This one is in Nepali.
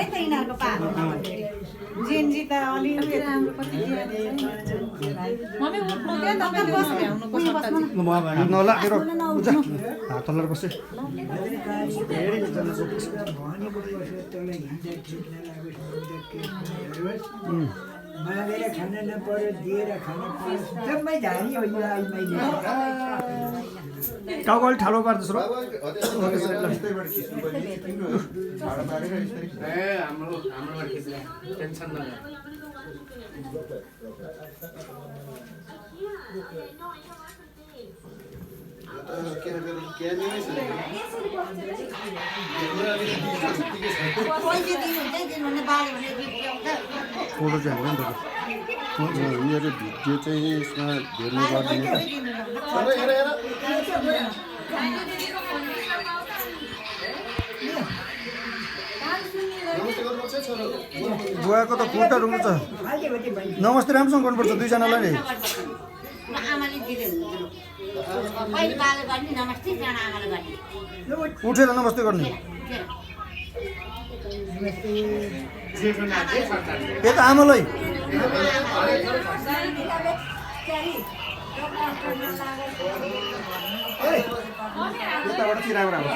है त यिनीहरूको पालो जेनजी त अलि राम्रो कति मम्मी उठ्नु दे तपाईँ बस्नुको सट्टा नला मेरो बुझ हात तलर बसे मागेर खान नपर्यो दिएर खान पर्यो जम्मै धानी हो यो आई मैले टाउको अलि ठाडो पार्दैछ र फोटो चाहिँ हाल्नु नि मेरो भिडियो चाहिँ यसमा हेर्नु गर्दिनँ बुवाको त खुट्टा रुङ्गो छ नमस्ते राम्रोसँग गर्नुपर्छ दुईजनालाई नि उठेर नमस्ते गर्ने यता आमालाई यताबाट चाहिँ राम्रो आउँछ